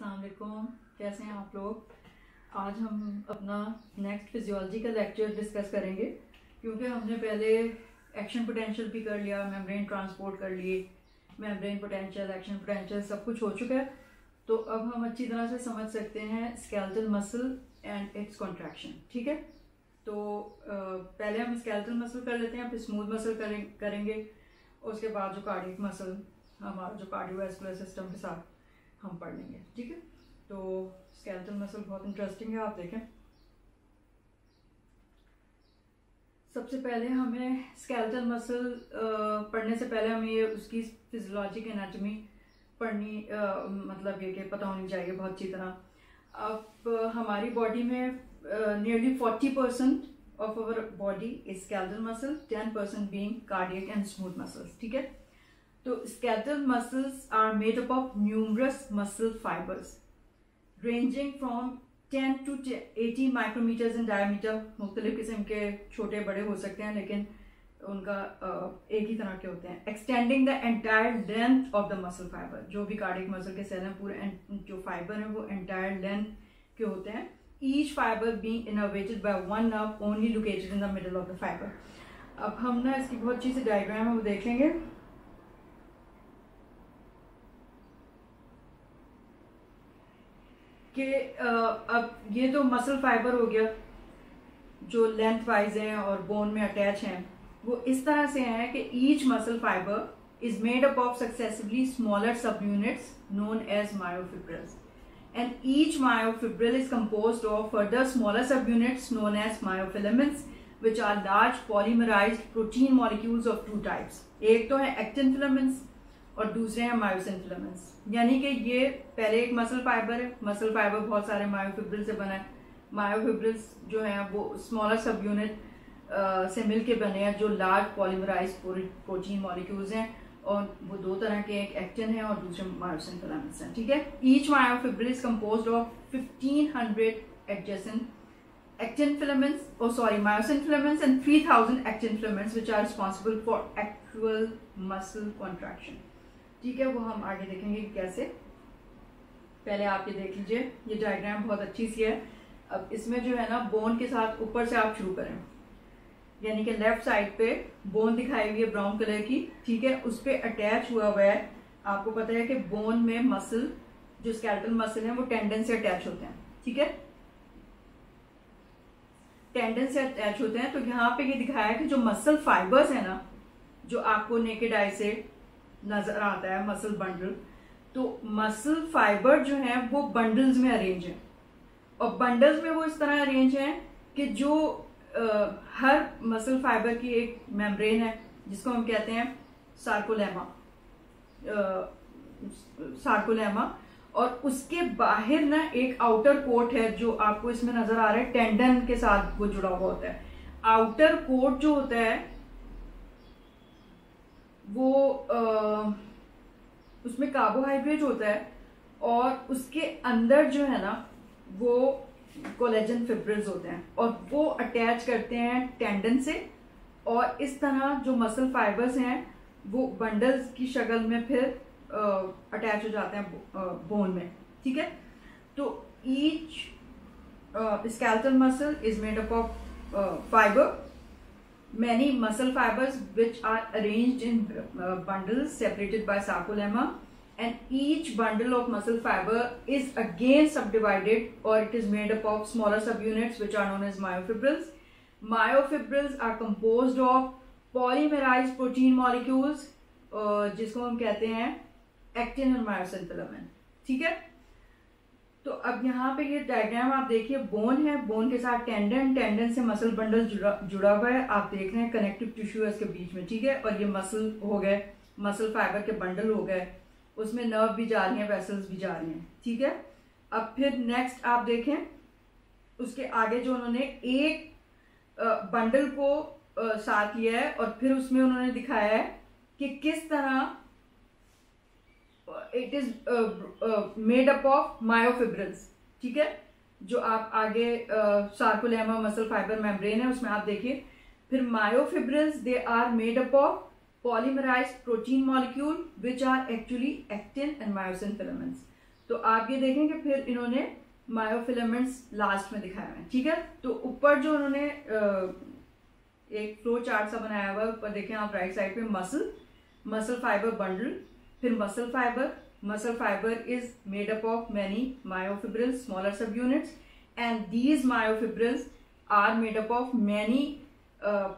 अस्सलाम वालेकुम, कैसे हैं आप लोग। आज हम अपना नेक्स्ट फिजियोलॉजी का लेक्चर डिस्कस करेंगे, क्योंकि हमने पहले एक्शन पोटेंशियल भी कर लिया, मेम्ब्रेन ट्रांसपोर्ट कर लिए, मेम्ब्रेन पोटेंशियल, एक्शन पोटेंशियल सब कुछ हो चुका है। तो अब हम अच्छी तरह से समझ सकते हैं skeletal muscle and it's contraction. ठीक है, तो पहले हम स्केलेटल मसल कर लेते हैं, फिर स्मूथ मसल करेंगे, उसके बाद जो कार्डियक मसल हमारा जो कार्डियोवैस्कुलर सिस्टम के साथ हम पढ़ लेंगे। ठीक है, तो स्केलेटल मसल बहुत इंटरेस्टिंग है, आप देखें। सबसे पहले हमें स्केलेटल मसल पढ़ने से पहले हमें ये उसकी फिजियोलॉजिक एनाटॉमी पढ़नी मतलब ये कि पता होनी चाहिए बहुत अच्छी तरह। अब हमारी बॉडी में nearly 40% of our body is skeletal muscle, 10% being cardiac and smooth muscles. ठीक है, तो skeletal muscles are made up of numerous muscle fibers ranging from 10 to 80 micrometers in diameter। मुख्तलिफ किस्म के छोटे बड़े हो सकते हैं, लेकिन उनका एक ही तरह के होते हैं। Extending the entire length of the muscle fiber, जो भी कार्डियक मसल के सेल हैं पूरे जो फाइबर हैं वो entire length के होते हैं। Each fiber being innervated by one nerve only located in the middle of the fiber। अब हम ना इसकी बहुत अच्छी सी डायग्राम है वो देख लेंगे कि अब ये तो मसल फाइबर हो गया जो लेंथ वाइज हैं और बोन में अटैच हैं, वो इस तरह से हैं कि each muscle fibre is made up of successively smaller sub units known as myofibrils, and each myofibril is composed of further smaller sub units known as myofilaments which are large polymerised protein molecules of two types. एक तो है actin filaments और दूसरे हैं myosin filaments. यानी कि ये पहले एक मसल फाइबर है, मसल फाइबर बहुत सारे मायोफिब्रिल से बना है। मायोफिब्रिल्स जो हैं वो स्मॉलर सब यूनिट से मिलके बने हैं जो लार्ज पॉलीमराइज्ड प्रोटीन मॉलिक्यूल्स हैं, और वो दो तरह के, एक एक्टिन है और दूसरे मायोसिन फिलामेंट्स हैं। ठीक है, each myofibril is composed of 1500 adjacent actin filaments myosin filaments and 3000 actin filaments which are responsible for actual muscle contraction. ठीक है, वो हम आगे देखेंगे कैसे। पहले आप ये देख लीजिए, ये डायग्राम बहुत अच्छी सी है। अब इसमें जो है ना बोन के साथ ऊपर से आप शुरू करें, यानी कि लेफ्ट साइड पे बोन दिखाई हुई है ब्राउन कलर की। ठीक है, उस पे अटैच हुआ है, आपको पता है कि बोन में मसल जो स्केलेटल मसल है वो टेंडन से अटैच होते हैं। ठीक है, टेंडन से अटैच होते हैं। तो यहाँ पे ये दिखाया है कि जो मसल फाइबर्स है ना, जो आपको नेकेड आई से नजर आता है मसल बंडल, तो मसल फाइबर जो है वो बंडल्स में अरेंज है, और बंडल्स में वो इस तरह अरेंज है कि जो हर मसल फाइबर की एक मेम्ब्रेन है जिसको हम कहते हैं सार्कोलेमा, और उसके बाहर ना एक आउटर कोट है जो आपको इसमें नजर आ रहा है, टेंडन के साथ वो जुड़ा हुआ होता है। आउटर कोट जो होता है वो उसमें कार्बोहाइड्रेट होता है, और उसके अंदर जो है ना वो कोलेजन फिब्रिल्स होते हैं, और वो अटैच करते हैं टेंडन से, और इस तरह जो मसल फाइबर्स हैं वो बंडल्स की शक्ल में फिर अटैच हो जाते हैं बोन में। ठीक है, तो each skeletal muscle is made up of fibre, many muscle fibers which are arranged in bundles separated by sarcolemma, and each bundle of muscle fiber is again subdivided, or it is made up of smaller subunits which are known as myofibrils. Myofibrils are composed of polymerized protein molecules जिसको हम कहते हैं actin और myosin filament. ठीक है, तो अब यहाँ पे ये डायग्राम आप देखिए, बोन है, बोन के साथ टेंडन, टेंडन से मसल बंडल जुड़ा हुआ है, आप देख रहे हैं कनेक्टिव टिश्यू है इसके बीच में। ठीक है, और ये मसल हो गए, मसल फाइबर के बंडल हो गए, उसमें नर्व भी जा रही हैं, वेसल्स भी जा रही हैं। ठीक है, अब फिर नेक्स्ट आप देखें, उसके आगे जो उन्होंने एक बंडल को साथ लिया है, और फिर उसमें उन्होंने दिखाया है कि किस तरह it is made up of myofibrils. ठीक है, जो आप आगे सार्कोलेमा मसल फाइबर मेम्ब्रेन है उसमें आप देखिए, फिर myofibrils they are made up of polymerized protein molecule which are actually actin and myosin filaments। तो आप ये देखें कि फिर इन्होंने मायोफिलामेंट्स लास्ट में दिखाया है, ठीक है। तो ऊपर जो उन्होंने एक फ्लो चार्ट सा बनाया हुआ है, ऊपर देखें आप राइट साइड पे मसल फाइबर बंडल, फिर muscle fibre is made up of many myofibrils smaller sub units, and these myofibrils are made up of many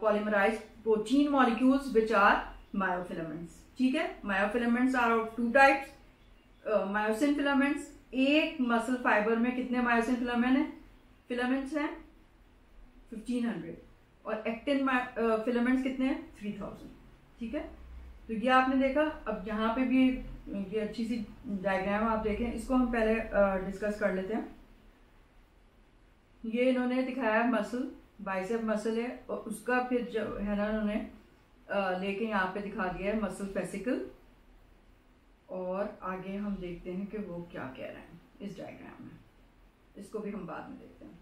polymerized protein molecules which are myofilaments, ठीक है। myofilaments are of two types, myosin filaments, एक muscle fibre में कितने myosin filaments हैं 1500, और actin filaments कितने हैं 3000, ठीक है। तो ये आपने देखा। अब यहाँ पे भी ये अच्छी सी डायग्राम आप देखें, इसको हम पहले डिस्कस कर लेते हैं। ये इन्होंने दिखाया मसल, बाइसेप मसल है, और उसका फिर जो है ना उन्होंने लेके यहाँ पे दिखा दिया है मसल फेसिकल, और आगे हम देखते हैं कि वो क्या कह रहे हैं इस डायग्राम में, इसको भी हम बाद में देखते हैं।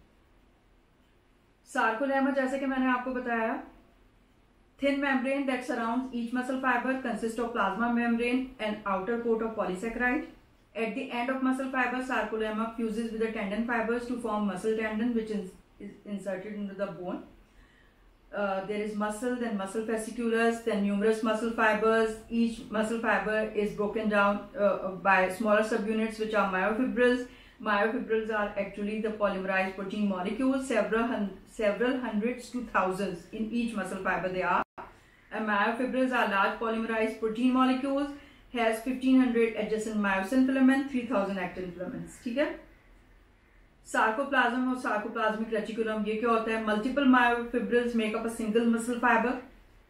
सार्कोलेमा, जैसे कि मैंने आपको बताया, thin membrane that surrounds each muscle fiber consists of plasma membrane and outer coat of polysaccharide. At the end of muscle fiber, sarcolemma fuses with the tendon fibers to form muscle tendon, which is inserted into the bone. There is muscle, then muscle fasciculus, then numerous muscle fibers. Each muscle fiber is broken down by smaller subunits, which are myofibrils. Myofibrils are actually the polymerized protein molecules, several hundreds to thousands in each muscle fiber they are. And myofibrils are large polymerized protein molecules, has 1500 adjacent myosin filament, 3000 actin filaments, ठीक है। Sarcoplasm और sarcoplasmic reticulum, ये क्या होता है? Multiple myofibrils make up a single muscle fibre,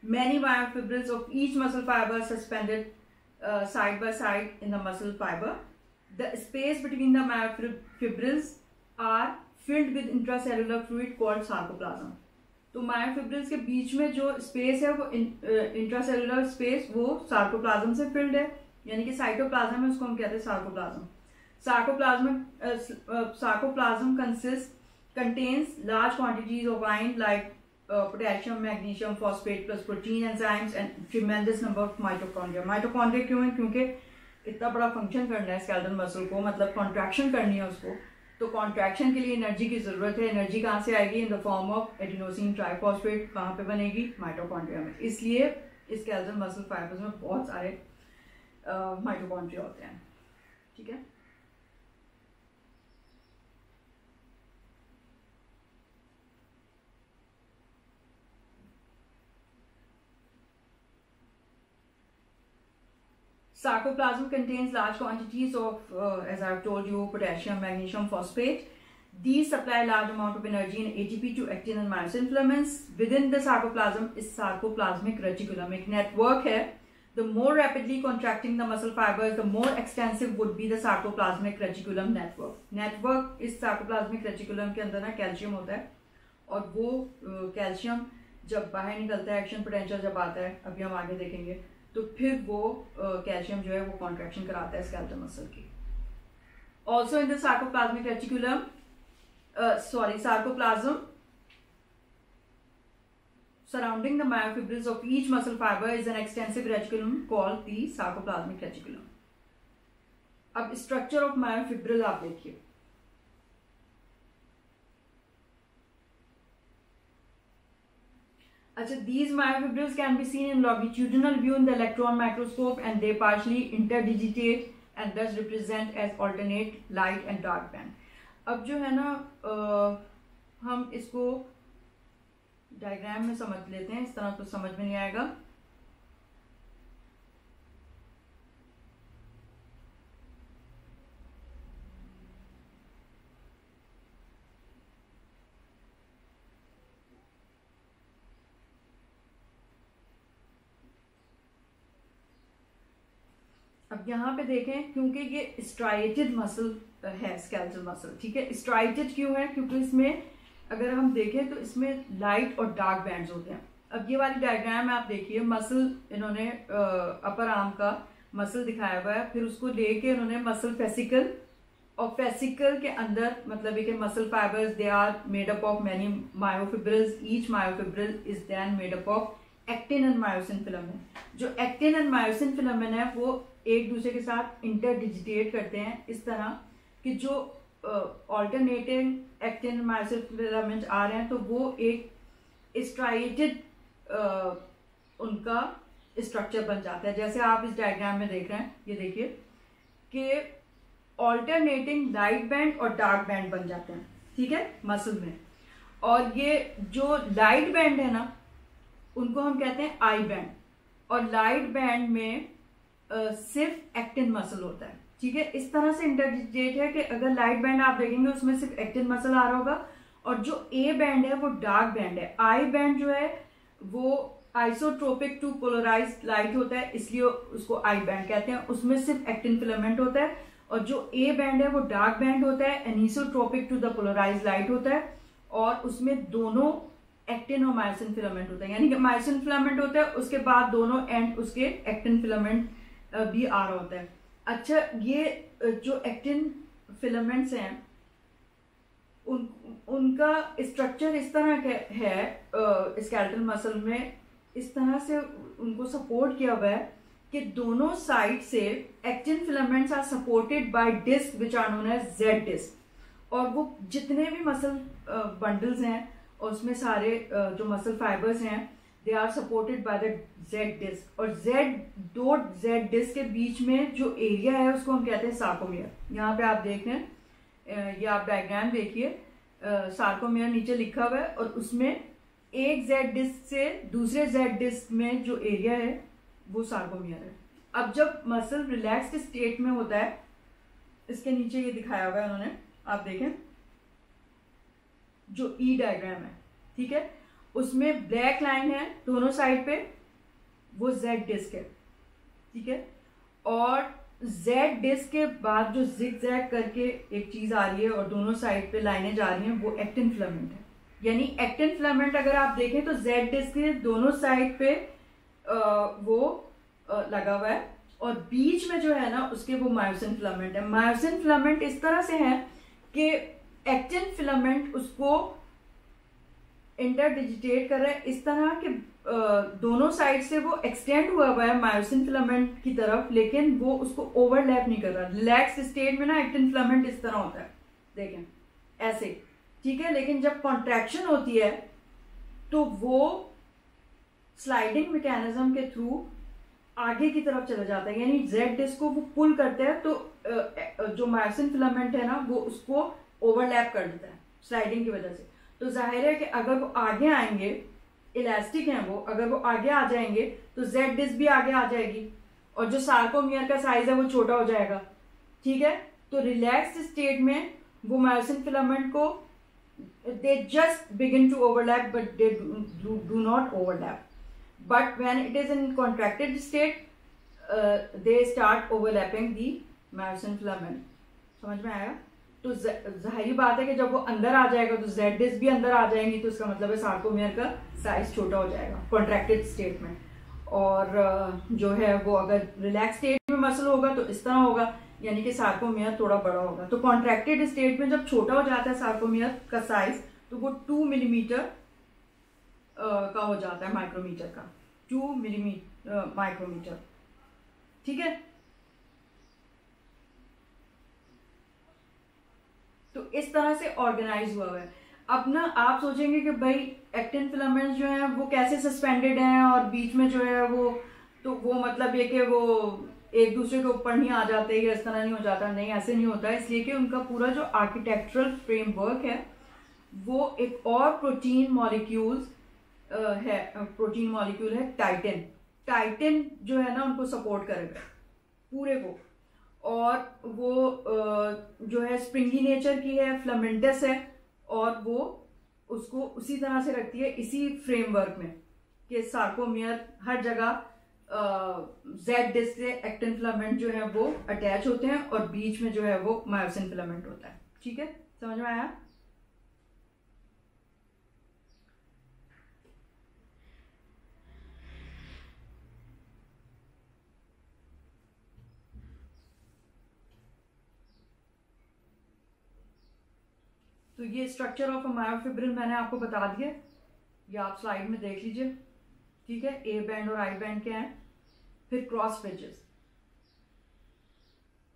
many myofibrils of each muscle fibre suspended side by side in the muscle fiber. The space between the myofibrils are filled with intracellular fluid called sarcoplasm. तो myofibrils के बीच में जो space है वो intracellular space वो sarcoplasm से field है, यानी कि साइटोप्लाज्म है, उसको हम कहते हैं sarcoplasm. Sarcoplasm contains large quantities of iron like potassium, magnesium, phosphate plus protein enzymes and tremendous number of mitochondria. Mitochondria क्यों है? क्योंकि इतना बड़ा फंक्शन करना है स्केलेटल मसल को, मतलब कॉन्ट्रैक्शन करनी है उसको, तो कॉन्ट्रैक्शन के लिए एनर्जी की जरूरत है। एनर्जी कहाँ से आएगी? इन the form of adenosine triphosphate. कहाँ पे बनेगी? माइटोकॉन्ड्रिया में। इसलिए इस स्केलेटल मसल फाइबर्स में बहुत सारे माइटोकॉन्ड्रिया होते हैं, ठीक है। Sarcoplasm contains large quantities of, as I've told you, potassium, magnesium, phosphate. These supply large amount of energy and ATP to actin and myosin filaments. Within the sarcoplasm is sarcoplasmic reticulum. एक network है. The more rapidly contracting the muscle fibers, the more extensive would be the sarcoplasmic reticulum network. Network इस sarcoplasmic reticulum के अंदर ना calcium होता है, और वो कैल्शियम जब बाहर निकलता है, एक्शन पोटेंशियल जब आता है, अभी हम आगे देखेंगे, तो फिर वो कैल्शियम जो है वो कॉन्ट्रैक्शन कराता है स्केलेटल मसल की। Also in the sarcoplasmic reticulum, sarcoplasm surrounding the myofibrils of each muscle fiber is an extensive reticulum called the sarcoplasmic reticulum. अब स्ट्रक्चर ऑफ मायोफिब्रिल आप देखिए, अच्छा, these myofibrils can be seen in longitudinal view in the electron microscope and they partially interdigitate and thus represent as alternate light and dark band. अब जो है ना हम इसको डायग्राम में समझ लेते हैं, इस तरह तो समझ में नहीं आएगा। अब यहाँ पे देखें, क्योंकि ये स्ट्राइटेड मसल है स्केलेटल मसल, ठीक है। स्ट्राइटेड क्यों है? क्योंकि इसमें अगर हम देखें तो इसमें लाइट और डार्क बैंड्स होते हैं। अब ये वाली डायग्राम में आप देखिए, मसल इन्होंने अपर आर्म का मसल दिखाया हुआ है, फिर उसको लेके इन्होंने मसल फेसिकल, और फेसिकल के अंदर मतलब है कि muscle fibres they are made up of many myofibrils, each myofibril is then made up of actin and myosin filament. जो एक्टिन एंड मायोसिन फिलामेंट है वो एक दूसरे के साथ इंटरडिजिटेट करते हैं इस तरह कि जो ऑल्टरनेटिंग एक्टिन मायोसिन फिलामेंट आ रहे हैं तो वो एक स्ट्राइटेड उनका स्ट्रक्चर बन जाता है। जैसे आप इस डायग्राम में देख रहे हैं, ये देखिए कि ऑल्टरनेटिंग लाइट बैंड और डार्क बैंड बन जाते हैं, ठीक है, मसल में। और ये जो लाइट बैंड है ना, उनको हम कहते हैं आई बैंड, और लाइट बैंड में सिर्फ एक्टिन मसल होता है, ठीक है। इस तरह से इंटरडिजिटेट है कि अगर लाइट बैंड आप देखेंगे उसमें सिर्फ एक्टिन मसल आ रहा होगा, और जो ए बैंड है वो डार्क बैंड है। आई बैंड जो है वो आइसोट्रोपिक टू पोलराइज लाइट होता है, इसलिए उसको आई बैंड कहते हैं, उसमें सिर्फ एक्टिन फिलामेंट होता है। और जो ए बैंड है वो डार्क बैंड होता है, anisotropic to the polarise light होता है, और उसमें दोनों एक्टिन और मायोसिन फिलामेंट होता है, यानी कि मायोसिन फिलामेंट होता है, उसके बाद दोनों एंड उसके एक्टिन फिलामेंट भी आ रहा होता है। अच्छा, ये जो एक्टिन फिलामेंट्स हैं उनका स्ट्रक्चर इस तरह का है स्केलेटल मसल में, इस तरह से उनको सपोर्ट किया हुआ है कि दोनों साइड से actin filaments are supported by disc which are known as Z disc. और वो जितने भी मसल बंडल्स हैं और उसमें सारे जो मसल फाइबर्स हैं they are supported by the Z disc. और दो जेड डिस्क के बीच में जो एरिया है उसको हम कहते हैं सार्कोमियर। यहाँ पे आप देख रहे हैं, ये आप डायग्राम देखिए, सार्कोमियर नीचे लिखा हुआ है, और उसमें एक जेड डिस्क से दूसरे जेड डिस्क में जो एरिया है वो सार्कोमियर है। अब जब मसल रिलैक्स्ड स्टेट में होता है, इसके नीचे ये दिखाया हुआ है उन्होंने, आप देखें जो ई डायग्राम है, ठीक है, उसमें ब्लैक लाइन है दोनों साइड पे, वो जेड डिस्क है, ठीक है। और जेड डिस्क के बाद जो जिग जैग करके एक चीज आ रही है और दोनों साइड पे लाइनें जा रही हैं, वो एक्टिन फिलामेंट है। यानी एक्टिन फिलामेंट अगर आप देखें तो जेड डिस्क के दोनों साइड पे वो लगा हुआ है, और बीच में जो है ना उसके वो मायोसिन फिलामेंट है। मायोसिन फिलामेंट इस तरह से है कि एक्टिन फिलामेंट उसको इंटरडिजिटेट कर रहा है इस तरह कि दोनों साइड से वो एक्सटेंड हुआ है मायोसिन फिलामेंट की तरफ, लेकिन वो उसको ओवरलैप नहीं कर रहा। रिलैक्स स्टेट में ना एक्टिन फिलामेंट इस तरह होता है, देखें ऐसे, ठीक है। लेकिन जब कॉन्ट्रैक्शन होती है तो वो स्लाइडिंग मैकेनिज्म के थ्रू आगे की तरफ चला जाता है, यानी जेड डिस्क को वो पुल करता है, तो जो मायोसिन फिलामेंट है ना वो उसको ओवरलैप कर देता है स्लाइडिंग की वजह से। तो जाहिर है कि अगर वो आगे आएंगे, इलास्टिक हैं वो, अगर वो आगे आ जाएंगे तो जेड डिस्क भी आगे आ जाएगी, और जो सार्कोमियर का साइज है वो छोटा हो जाएगा, ठीक है। तो रिलैक्स्ड स्टेट में वो मायोसिन फिलामेंट को they just begin to overlap but they do not overlap, but when it is in contracted state they start overlapping the myosin filament। समझ में आया? तो जाहिर बात है कि जब वो अंदर आ जाएगा तो जेड डिस्क भी अंदर आ जाएंगी, तो इसका मतलब है सार्कोमियर का साइज छोटा हो जाएगा कॉन्ट्रैक्टेड स्टेट में। और जो है वो अगर रिलैक्स स्टेट में मसल होगा तो इस तरह होगा, यानी कि सार्कोमियर थोड़ा बड़ा होगा। तो कॉन्ट्रैक्टेड स्टेट में जब छोटा हो जाता है सार्कोमियर का साइज, तो वो 2 मिलीमीटर का हो जाता है, माइक्रोमीटर का, 2 मिलीमीटर माइक्रोमीटर, ठीक है। तो इस तरह से ऑर्गेनाइज हुआ है। अब ना आप सोचेंगे कि भाई एक्टिन फिलामेंट्स जो हैं वो कैसे सस्पेंडेड हैं और बीच में जो है वो, तो वो मतलब ये कि वो एक दूसरे के ऊपर नहीं आ जाते या इस तरह नहीं हो जाता। नहीं, ऐसे नहीं होता है, इसलिए कि उनका पूरा जो आर्किटेक्चरल फ्रेमवर्क है वो एक और प्रोटीन मॉलिक्यूल है टाइटिन। टाइटिन जो है ना उनको सपोर्ट करेगा पूरे को, और वो जो है स्प्रिंगी नेचर की है, फ्लामेंटस है, और वो उसको उसी तरह से रखती है इसी फ्रेमवर्क में कि सार्कोमियर हर जगह जेड डिस्क से एक्टिन फिलामेंट जो है वो अटैच होते हैं, और बीच में जो है वो मायोसिन फिलामेंट होता है, ठीक है। समझ में आया? तो ये स्ट्रक्चर ऑफ अ मायोफिब्रिल मैंने आपको बता दिया, ये आप स्लाइड में देख लीजिए, ठीक है। ए बैंड और आई बैंड क्या है, फिर क्रॉस ब्रिजेस,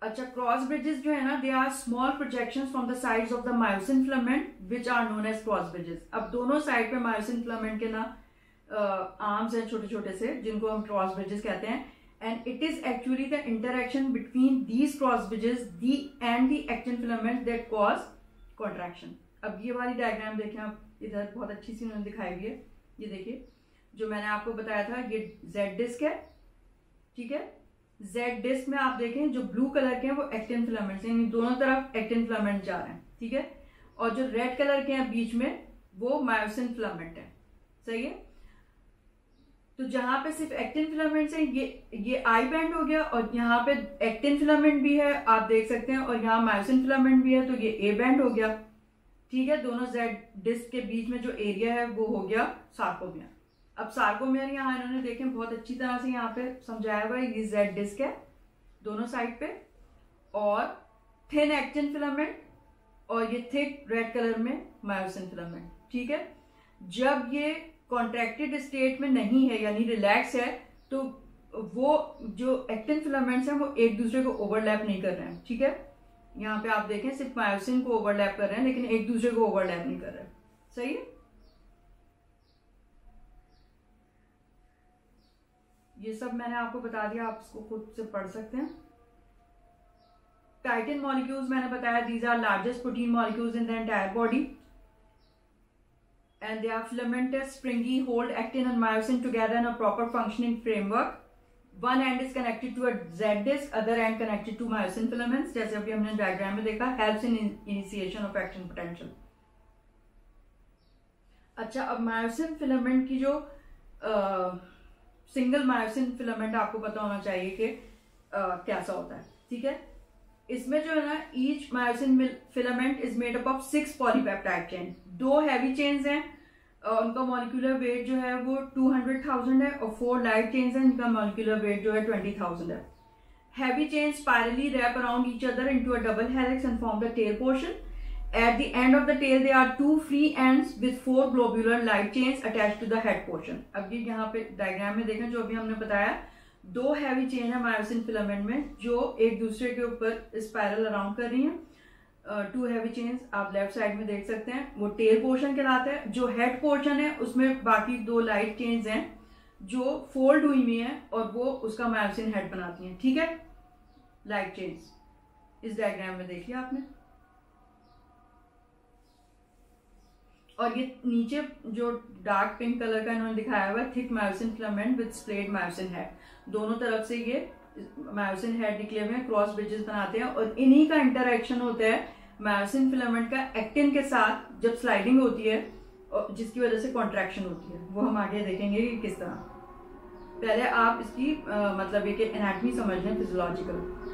अच्छा, क्रॉस ब्रिजेस जो है ना, they are small projections from the sides of the myosin filament which are known as cross bridges. अब दोनों साइड पे मायोसिन फिलामेंट के ना आर्म्स हैं छोटे छोटे से, जिनको हम क्रॉस ब्रिजेस कहते हैं, and it is actually the interaction between these cross bridges and the actin filament that cause contraction. अब ये वाली डायग्राम देखें आप, इधर बहुत अच्छी सी उन्होंने दिखाई हुई है। ये देखिए, जो मैंने आपको बताया था, ये जेड डिस्क है, ठीक है। जेड डिस्क में आप देखें जो ब्लू कलर के हैं वो एक्टिन फिलामेंट्स हैं, यानी दोनों तरफ एक्टिन फिलामेंट जा रहे हैं, ठीक है। और जो रेड कलर के हैं बीच में, वो मायोसिन फिलामेंट है, सही है। तो जहां पे सिर्फ एक्टिन फिलामेंट्स हैं, ये आई बैंड हो गया, और यहाँ पे एक्टिन फिलामेंट भी है, आप देख सकते हैं, और यहाँ मायोसिन फिलामेंट भी है, तो ये ए बैंड हो गया, ठीक है। दोनों जेड डिस्क के बीच में जो एरिया है वो हो गया सार्कोमियर। अब सार्कोमियर यहाँ इन्होंने देखें बहुत अच्छी तरह से यहाँ पे समझाया हुआ है, ये जेड डिस्क है दोनों साइड पे, और थिन एक्टिन फिलामेंट, और ये थिक रेड कलर में मायोसिन फिलामेंट, ठीक है। जब ये कॉन्ट्रैक्टेड स्टेट में नहीं है, यानी रिलैक्स है, तो वो जो एक्टिन फिलामेंट्स हैं वो एक दूसरे को ओवरलैप नहीं कर रहे हैं, ठीक है। यहाँ पे आप देखें सिर्फ मायोसिन को ओवरलैप कर रहे हैं, लेकिन एक दूसरे को ओवरलैप नहीं कर रहे, सही है। ये सब मैंने आपको बता दिया, आप इसको खुद से पढ़ सकते हैं। टाइटिन मॉलिक्यूल्स मैंने बताया, these are largest protein molecules in the entire body, and they are filamentous, springy, hold actin and myosin together in a proper functioning framework. One end is connected to a Z disc, other end connected to myosin filaments, जैसे अभी हमने diagram में देखा, helps in initiation of actin potential. अच्छा, अब myosin filament की जो single myosin filament आपको पता होना चाहिए कि कैसा होता है, ठीक है। इसमें जो है ना, each myosin filament is made up of 6 polypeptide chain. 2 heavy chains हैं, उनका मॉलिक्यूलर वेट जो है वो 200,000 है, और 4 लाइट चेन्स हैं, इनका मॉलिक्यूलर वेट जो है 20,000 है। Heavy chains spirally wrap around each other into a double helix and form the tail portion. At the end of the tail, there are 2 free ends with 4 globular light chains attached to the head portion. अब ये यहाँ पे diagram में देखें, जो अभी हमने बताया, 2 हैवी चेन है मायोसिन फिलामेंट में, जो एक दूसरे के ऊपर स्पाइरल अराउंड कर रही हैं। 2 हैवी चेन्स आप लेफ्ट साइड में देख सकते हैं, वो टेल पोर्शन कहलाता है। जो हेड पोर्शन है उसमें बाकी 2 लाइट चेन्स हैं जो फोल्ड हुई हुई हैं, और वो उसका मायोसिन हेड बनाती हैं, ठीक है। लाइट चेन्स इस डायग्राम में देखिए आपने। और ये नीचे जो डार्क पिंक कलर का इन्होंने दिखाया हुआ है, thick myosin filament with splayed myosin head, दोनों तरफ से ये मायोसिन हेड निकले हुए क्रॉस ब्रिजेस बनाते हैं, और इन्हीं का इंटरेक्शन होता है मायोसिन फिलामेंट का एक्टिन के साथ जब स्लाइडिंग होती है, और जिसकी वजह से कॉन्ट्रैक्शन होती है। वो हम आगे देखेंगे कि किस तरह। पहले आप इसकी मतलब ये कि एनाटमी समझ लें, फिजियोलॉजिकल।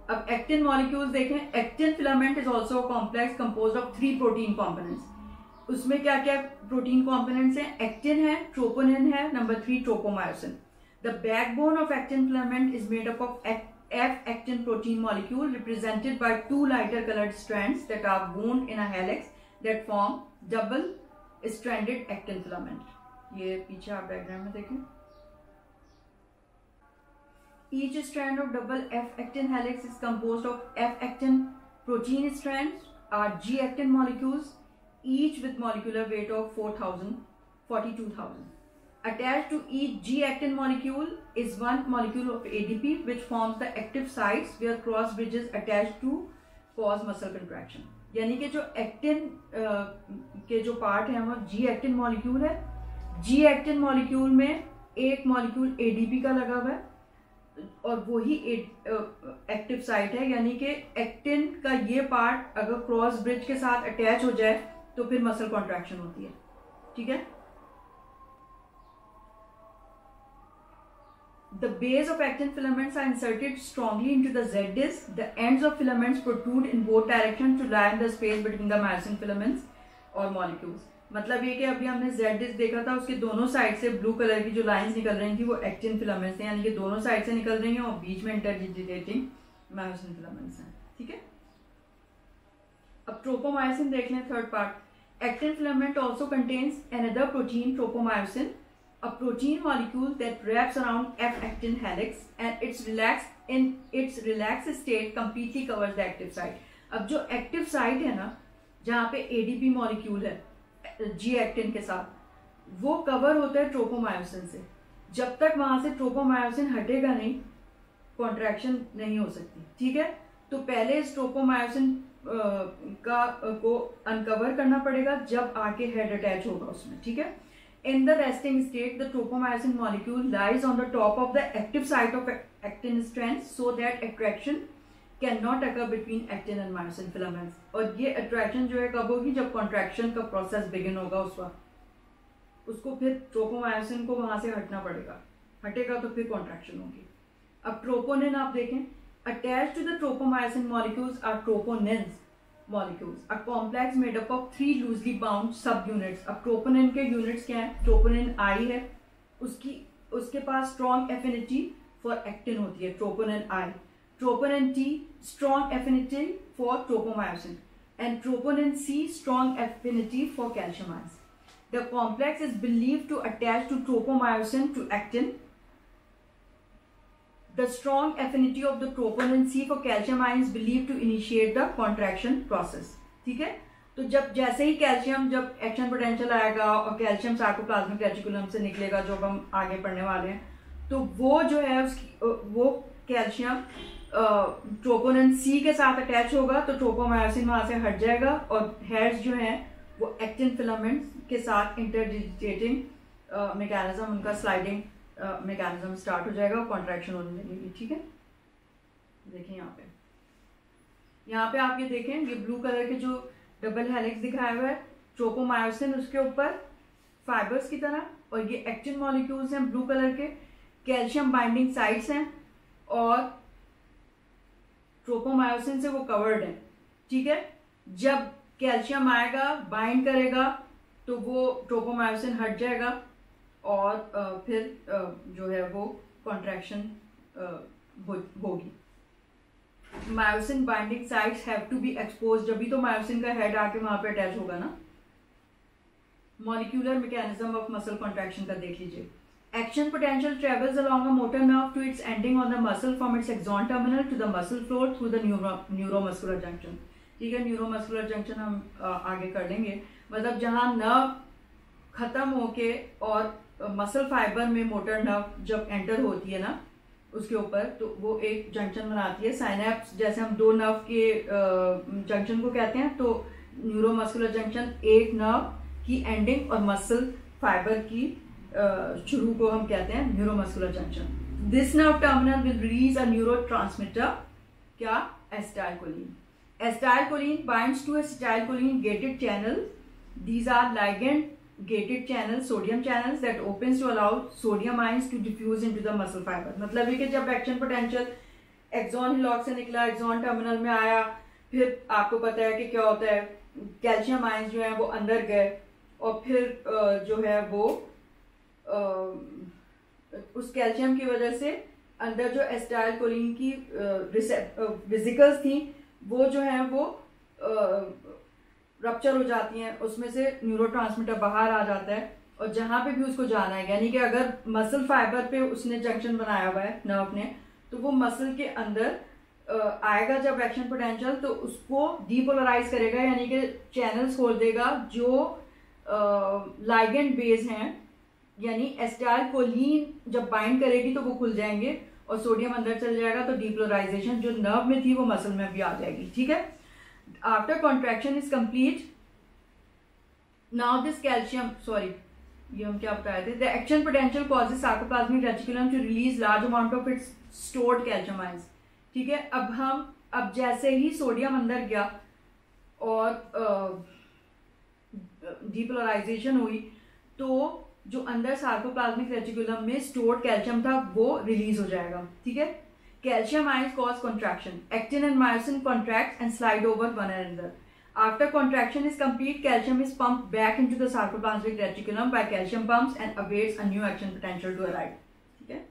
अब एक्टिन मॉलिक्यूल्स देखें, actin filament is also complex composed of 3 protein components. उसमें क्या क्या प्रोटीन कॉम्पोनेंट्स हैं? एक्टिन है, ट्रोपोनिन है, number 3 tropomyosin. The backbone of actin filament is made up of F actin protein molecule represented by 2 lighter colored strands that are wound in a helix that form double stranded actin filament. ये पीछे आप diagram में देखें। Each strand of double F actin helix is composed of F actin protein strands are G actin molecules, each with molecular weight of 42,000. Attached to each G actin molecule is one molecule of ADP which forms the active sites where cross bridges attach to cause muscle contraction. यानी कि जो actin के जो part है वो G actin molecule है। G actin molecule में एक मॉलिक्यूल ADP का लगा हुआ है, और वही एक्टिव साइट है, यानी कि एक्टिन का ये पार्ट अगर क्रॉस ब्रिज के साथ अटैच हो जाए तो फिर मसल कॉन्ट्रैक्शन होती है, ठीक है। The base of actin filaments are inserted strongly into the Z disc. The ends of filaments protrude in both directions to lie in the space between the myosin filaments और molecules. मतलब ये कि अभी हमने Z disc देखा था, उसके दोनों साइड से ब्लू कलर की जो लाइंस निकल रही थी वो एक्टिन फिलामेंट्स हैं, यानी कि दोनों साइड से निकल रही हैं, और बीच में इंटरडिजिटेटिंग मायोसिन फिलामेंट्स हैं, ठीक है। अब ट्रोपोमायोसिन देख लें, third part. Actin filament also contains another protein tropomyosin a protein molecule that wraps around F-actin helix and its relaxed state completely covers the active site. अब जो एक्टिव साइट है ना, जहाँ पे ADP मॉलिक्यूल है G-actin के साथ, वो कवर होता है ट्रोपोमायोसिन से. जब तक वहां से ट्रोपोमायोसिन हटेगा नहीं, कॉन्ट्रैक्शन नहीं हो सकती. ठीक है, तो पहले इस ट्रोपोमायोसिन को अनकवर करना पड़ेगा जब आके हेड अटैच होगा उसमें. ठीक है, in the resting state the tropomyosin molecule lies on the top of the active site of actin strands so that attraction cannot occur between actin and myosin filaments. और ये attraction जो है कब होगी? जब contraction का process begin होगा उस वक्त. उसको फिर ट्रोपोमायोसिन को वहां से हटना पड़ेगा, हटेगा तो फिर contraction होगी. अब ट्रोपोनिन आप देखें, attached to the tropomyosin molecules are troponins molecules, a complex made up of 3 loosely bound subunits. अब troponin के units क्या हैं? troponin I है, उसके पास strong affinity for actin होती है, troponin I. troponin T strong affinity for tropomyosin and troponin C strong affinity for calcium ions. The complex is believed to attach to tropomyosin to actin. The strong affinity of the troponin C for calcium ions believed to initiate the contraction process. ठीक है, तो जैसे ही calcium, जब action potential आएगा और calcium sarcoplasmic reticulum से निकलेगा, जो हम आगे पढ़ने वाले हैं, तो वो जो है वो कैल्शियम ट्रोपोनिन सी के साथ अटैच होगा, तो ट्रोपोमायोसिन वहां से हट जाएगा और हेड्स जो हैं वो एक्टिन फिलामेंट्स के साथ इंटरडिजिटेटिंग मैकेनिज्म, उनका स्लाइडिंग मैकेनिज्म स्टार्ट हो जाएगा, कॉन्ट्रैक्शन होने लगेगी. ठीक है, देखिए यहाँ पे आप ये देखें, ये ब्लू कलर के जो डबल हेलिक्स दिखाया हुआ है, ट्रोपोमायोसिन उसके ऊपर फाइबर्स की तरह, और ये एक्टिन मॉलिक्यूल्स हैं ब्लू कलर के, कैल्शियम बाइंडिंग साइट्स हैं और ट्रोपोमायोसिन से वो कवर्ड है. ठीक है, जब कैल्शियम आएगा, बाइंड करेगा, तो वो ट्रोपोमायोसिन हट जाएगा और फिर जो है वो कॉन्ट्रैक्शन होगी. Myosin binding sites have to be expose, जब भी तो मायोसिन का हेड आके वहां पे अटैच होगा ना. Molecular mechanism of muscle contraction का देख लीजिए. Action potential travels along a motor nerve to its ending on the muscle from its axon terminal to the muscle floor through the neuromuscular junction. ठीक है, neuromuscular junction हम आगे कर लेंगे. मतलब जहां नर्व खत्म होके और मसल फाइबर में मोटर नर्व जब एंटर होती है ना उसके ऊपर, तो वो एक जंक्शन बनाती है. साइनेप्स, जैसे हम दो नर्व के जंक्शन को कहते हैं, तो न्यूरोमस्कुलर जंक्शन एक नर्व की एंडिंग और मसल फाइबर की शुरू को हम कहते हैं neuromuscular junction. This nerve terminal will release a neurotransmitter, क्या? Acetylcholine. Acetylcholine binds to acetylcholine gated channel. These are ligand gated channels, sodium channels that opens to allow sodium ions to diffuse into the muscle fiber. मतलब ये कि जब action potential axon hillock से निकला, axon terminal में आया, फिर आपको पता है कि क्या होता है, कैल्शियम आयंस जो है वो अंदर गए और फिर जो है वो उस कैल्शियम की वजह से अंदर जो एसिटाइलकोलिन की वेसिकल्स थी वो जो है वो रप्चर हो जाती हैं, उसमें से न्यूरोट्रांसमीटर बाहर आ जाता है और जहां पे भी उसको जाना है, यानी कि अगर मसल फाइबर पे उसने जंक्शन बनाया हुआ है नर्व ने, तो वो मसल के अंदर आएगा जब एक्शन पोटेंशियल, तो उसको डीपोलराइज करेगा, यानी कि चैनल्स खोल देगा जो लाइगेंड बेस हैं, यानी एसिटाइलकोलिन जब बाइंड करेगी तो वो खुल जाएंगे और सोडियम अंदर चल जाएगा, तो डीपोलराइजेशन जो नर्व में थी वो मसल में भी आ जाएगी. ठीक है, after contraction is complete, now this calcium, sorry, ये हम क्या बता रहे थे, the action potential causes sarcoplasmic reticulum to release large amount of its stored calcium ions. ठीक है, अब जैसे ही सोडियम अंदर गया और डीपोलराइजेशन हुई, तो जो अंदर सार्कोप्लाज्मिक रेटिकुलम में स्टोर्ड कैल्शियम था वो रिलीज हो जाएगा. ठीक है, calcium ions cause contraction. Actin and myosin contract and slide over one another. After contraction is complete, calcium is pumped back into the sarcoplasmic reticulum by calcium pumps and awaits a new action potential to arrive. Okay?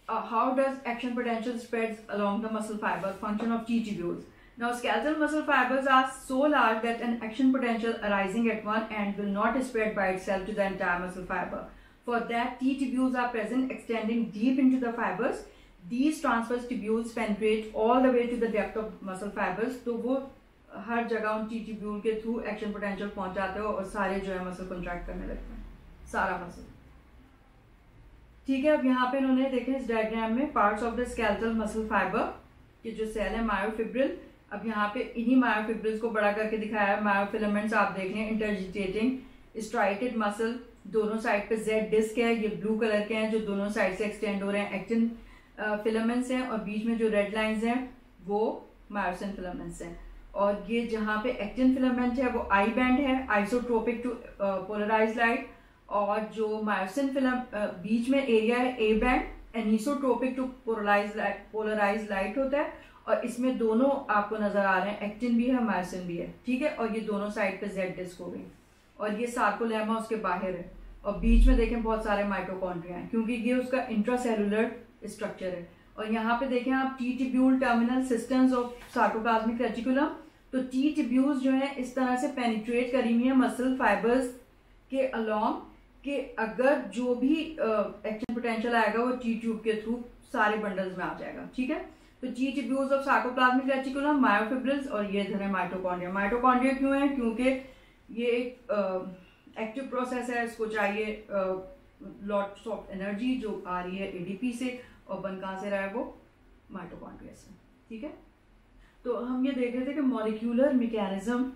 How does action potential spreads along the muscle fiber? Function of T tubules. Now, skeletal muscle fibers are so large that an action potential arising at one end will not spread by itself to the entire muscle fiber. For that, T tubules are present extending deep into the fibers. These transverse tubules penetrate all the way to the depth of muscle fibers. तो वो हर जगह उन T tubule के through action potential पहुंच जाते हो और सारे जो है मसल कॉन्ट्रैक्ट करने लगते हैं, सारा मसल। ठीक है, अब यहाँ पे इन्होंने देखे इस डायग्राम में parts of the skeletal muscle fibre के जो सेल है मायोफिब्रिल। अब यहाँ पे इन्हीं मायोफिब्रिल्स को बड़ा करके दिखाया है। मायोफिलामेंट्स आप देख लें, इंटरजिटेटिंग स्ट्राइटेड मसल, दोनों साइड पे जेड डिस्क है, ये ब्लू कलर के हैं जो दोनों साइड से एक्सटेंड हो रहे हैं, एक्टिन फिलामेंट्स हैं, और बीच में जो रेड लाइंस हैं वो मायोसिन फिलामेंट्स हैं। और ये जहाँ पे एक्टिन फिलामेंट है वो आई बैंड है, आइसोट्रोपिक टू पोलराइज लाइट, और जो मायोसिन बीच में एरिया है A band, anisotropic to polarise light होता है। और इसमें दोनों आपको नजर आ रहे हैं, एक्टिन भी है मायोसिन भी है। ठीक है, और ये दोनों साइड पे जेड डिस्क हो गई, और ये सार्कोलेमा उसके बाहर है, और बीच में देखें बहुत सारे माइटोकॉन्ड्रिया हैं क्योंकि ये उसका इंट्रासेलुलर स्ट्रक्चर है। और यहाँ पे देखें आप T tubule terminal systems of sarcoplasmic reticulum. तो टी ट्यूब्यूल्स जो है इस तरह से पेनिट्रेट करी हुई है मसल फाइबर्स के अलॉन्ग कि अगर जो भी एक्शन पोटेंशियल आएगा वो टी ट्यूब के थ्रू सारे बंडल्स में आ जाएगा। ठीक है, तो T tubules of sarcoplasmic reticulum, myofibrils, और ये इधर है माइटोकॉन्ड्रिया। माइटोकॉन्ड्रिया क्यों है? क्योंकि ये एक एक्टिव प्रोसेस है, इसको चाहिए लॉट्स ऑफ एनर्जी जो आ रही है एडीपी से, और बन कहाँ से रहा है वो माइटोकॉन्ड्रिया से। ठीक है, तो हम ये देख रहे थे कि molecular mechanism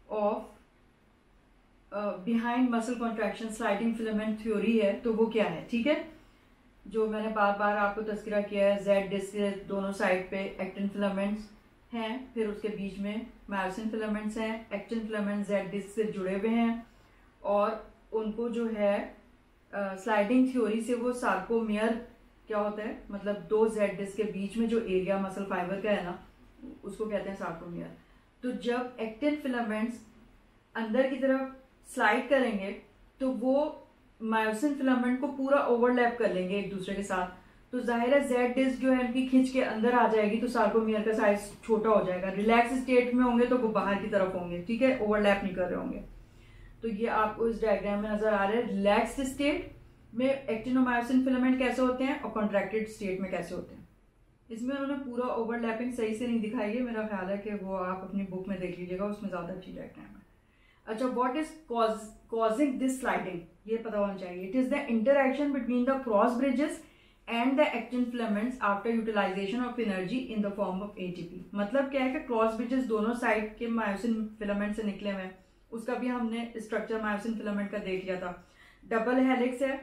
of behind muscle contraction sliding filament theory है, तो वो क्या है? ठीक है, जो मैंने बार बार आपको तस्करा किया है, जेड डिस्क के दोनों साइड पे एक्टिन फिलामेंट्स हैं, फिर उसके बीच में मायोसिन फिलामेंट्स हैं, एक्टिन फिलामेंट जेड डिस्क से जुड़े हुए हैं, और उनको जो है स्लाइडिंग थ्योरी से वो सार्कोमियर क्या होता है, मतलब दो जेड डिस्क के बीच में जो एरिया मसल फाइबर का है ना, उसको कहते हैं सार्कोमियर। तो जब एक्टिन फिलामेंट्स अंदर की तरफ स्लाइड करेंगे तो वो मायोसिन फिलामेंट को पूरा ओवरलैप कर लेंगे एक दूसरे के साथ, तो जाहिर है जेड डिस्क जो है उनकी खींच के अंदर आ जाएगी, तो सार्कोमियर का साइज छोटा हो जाएगा। रिलैक्स स्टेट में होंगे तो वो बाहर की तरफ होंगे। ठीक है, ओवरलैप नहीं कर रहे होंगे। तो ये आपको इस डायग्राम में नजर आ रहा है, रिलैक्स्ड स्टेट में एक्टिन और मायोसिन फिलामेंट कैसे होते हैं और कॉन्ट्रैक्टेड स्टेट में कैसे होते हैं। इसमें उन्होंने पूरा ओवरलैपिंग सही से नहीं दिखाई है, मेरा ख्याल है कि वो आप अपनी बुक में देख लीजिएगा, उसमें ज्यादा अच्छी डायग्राम है। अच्छा, what is causing this sliding, ये पता होना चाहिए। It is the interaction between the cross bridges and the actin filaments after utilisation of energy in the form of ATP. मतलब क्या है कि क्रॉस ब्रिजेस दोनों साइड के मायोसिन फिलामेंट से निकले हुए हैं, उसका भी हमने स्ट्रक्चर मायोसिन फिलामेंट का देख लिया था। डबल हेलिक्स है,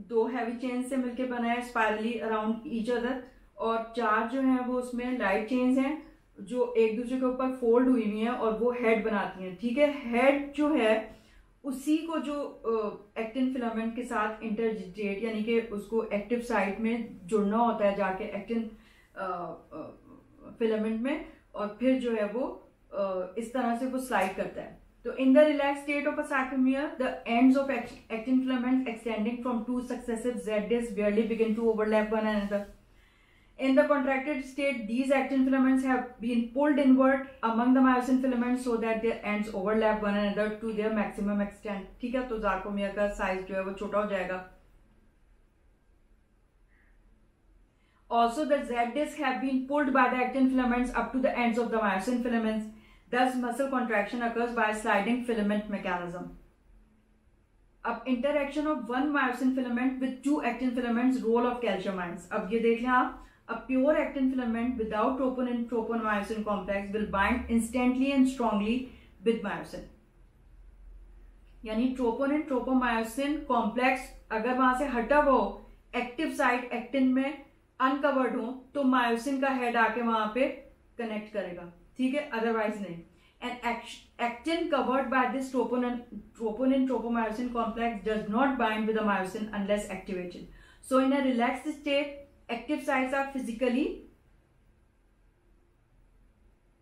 दो हैवी चेन से मिलकर बना है स्पाइरली अराउंड ईच अदर, और चार जो है वो उसमें लाइट चेन्स हैं जो एक दूसरे के ऊपर फोल्ड हुई हुई हैं और वो हेड बनाती हैं। ठीक है, हेड जो है उसी को जो एक्टिन फिलामेंट के साथ इंटरजिटेट यानी कि उसको एक्टिव साइट में जुड़ना होता है जाके एक्टिन फिलामेंट में, और फिर जो है वो इस तरह से वो स्लाइड करता है। तो in the relax state of a sarcomere, the ends of actin filaments extending from two successive Z discs barely begin to overlap one another. In the contracted state, these actin filaments have been pulled inward among the myosin filaments so that their ends overlap one another to their maximum extent. ठीक है, तो sarcomere का size जो है वो छोटा हो जाएगा। Also, the Z discs have been pulled by the actin filaments up to the ends of the myosin filaments. Thus, muscle contraction occurs by a sliding filament mechanism. अब interaction of one myosin filament with two actin filaments, role of calcium ions. अब ये देख लें आप, a pure actin filament without troponin tropomyosin complex will bind instantly and strongly with myosin. यानी troponin tropomyosin complex अगर वहां से हटा वो एक्टिव साइट एक्टिन में अनकवर्ड हो तो मायोसिन का हेड आके वहां पे कनेक्ट करेगा। ठीक है, अदरवाइज नहीं। And actin covered by this troponin tropomyosin complex does not bind with the myosin unless activated. So in a relaxed state, active sites are physically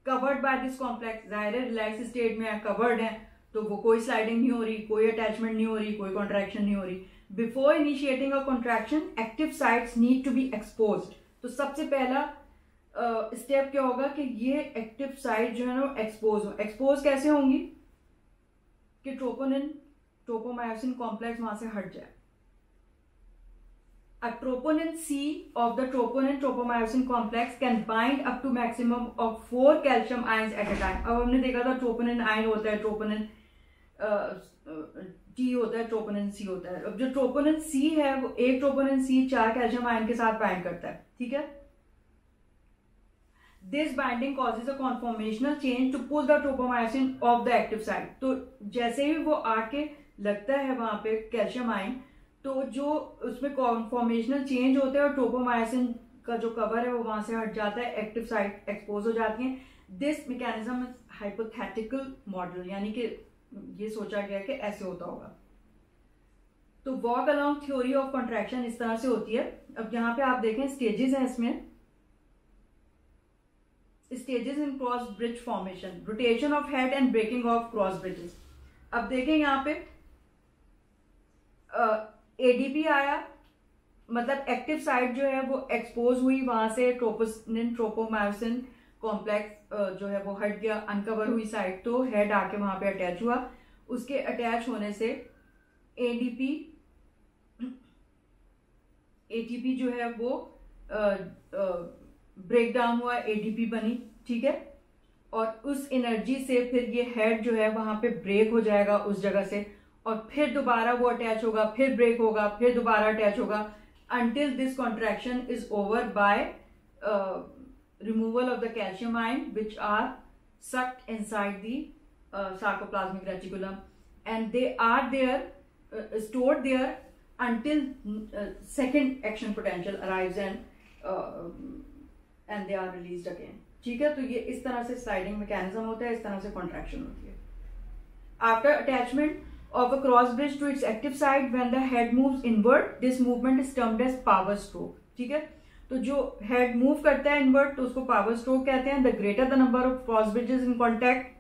covered by this complex. जाहिर है relax state में covered है तो वो कोई sliding नहीं हो रही, कोई अटैचमेंट नहीं हो रही, कोई कॉन्ट्रैक्शन नहीं हो रही। Before initiating a contraction, active sites need to be exposed. तो सबसे पहला स्टेप क्या होगा कि ये एक्टिव साइट जो है ना एक्सपोज हो। एक्सपोज कैसे होंगी कि ट्रोपोनिन ट्रोपोमायोसिन कॉम्प्लेक्स वहां से हट जाए। A troponin C of the troponin tropomyosin complex can bind up to maximum of 4 calcium ions at a time। अब हमने देखा था ट्रोपोनिन आयन होता है, ट्रोपोनिन T होता है, ट्रोपोनिन C होता है। अब जो ट्रोपोनिन C है वो एक ट्रोपोनिन C 4 कैल्शियम आयन के साथ बाइंड करता है, ठीक है। This binding causes a conformational change to pull the tropomyosin off the active site। तो जैसे ही वो आके लगता है वहां पे कैल्शियम आयन, तो जो उसमें कॉन्फॉर्मेशनल चेंज होते हैं और ट्रोपोमायोसिन का जो कवर है वो वहां से हट जाता है, एक्टिव साइट एक्सपोज हो जाती है। This mechanism is hypothetical model, यानी कि ये सोचा गया कि ऐसे होता होगा। तो walk along theory of contraction इस तरह से होती है। अब यहाँ पे आप देखें स्टेजेस हैं इसमें, stages in cross bridge formation, rotation of head and breaking of cross bridges. अब देखें यहाँ पे एडीपी आया, मतलब एक्टिव साइट जो है वो एक्सपोज हुई, वहां से ट्रोपोनिन ट्रोपोमायोसिन कॉम्प्लेक्स जो है वो हट गया, अनकवर हुई साइट, तो हेड आके वहां पे अटैच हुआ। उसके अटैच होने से एटीपी जो है वो ब्रेक डाउन हुआ, एडीपी बनी, ठीक है। और उस एनर्जी से फिर ये हेड जो है वहां पे ब्रेक हो जाएगा उस जगह से, और फिर दोबारा वो अटैच होगा, फिर ब्रेक होगा, फिर दोबारा अटैच होगा, until this contraction is over by removal of the calcium ion which are sucked inside the sarcoplasmic reticulum, and they are there stored there until second action potential arrives and they are released again, ठीक है। तो ये इस तरह से sliding mechanism होता है, इस तरह से कॉन्ट्रैक्शन होती है। After attachment of a cross bridge to its active side, when the head moves inward, this movement is termed as power stroke, ठीक है। तो जो head move करता है inward तो उसको power stroke कहते हैं। The greater the number of cross bridges in contact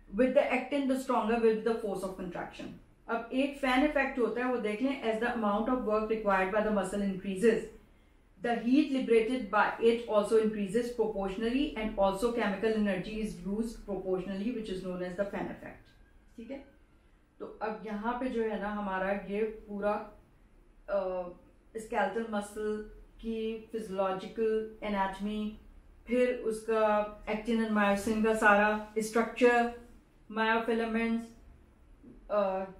with the actin, the stronger will be the force of contraction। अब एक fan effect होता है, वो देख लें। as the amount of work required by the muscle increases, the heat liberated by it also increases proportionally, and also chemical energy is used proportionally, which is known as the fan effect, ठीक है। तो अब यहाँ पे जो है ना हमारा ये पूरा स्केलेटल मसल की फिजियोलॉजिकल एनाटॉमी, फिर उसका एक्टिन एंड मायोसिन का सारा स्ट्रक्चर, मायोफिलामेंट्स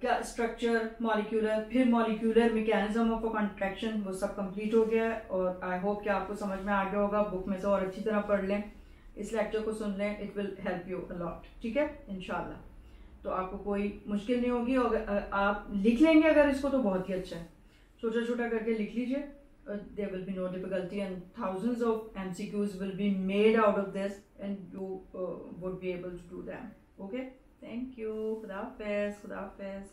का स्ट्रक्चर, मॉलिक्यूलर, फिर मॉलिक्यूलर मैकेनिज्म ऑफ कॉन्ट्रैक्शन, वो सब कंप्लीट हो गया है। और आई होप कि आपको समझ में आ गया होगा। बुक में से और अच्छी तरह पढ़ लें, इस लेक्चर को सुन लें, it will help you a lot, ठीक है, इंशाल्लाह। तो आपको कोई मुश्किल नहीं होगी, और आप लिख लेंगे अगर इसको तो बहुत ही अच्छा है। छोटा छोटा करके लिख लीजिए, there will be no difficulty, and thousands of MCQs will be made out of this, and you would be able to do them. Okay, thank you. Khuda Hafiz. Khuda Hafiz.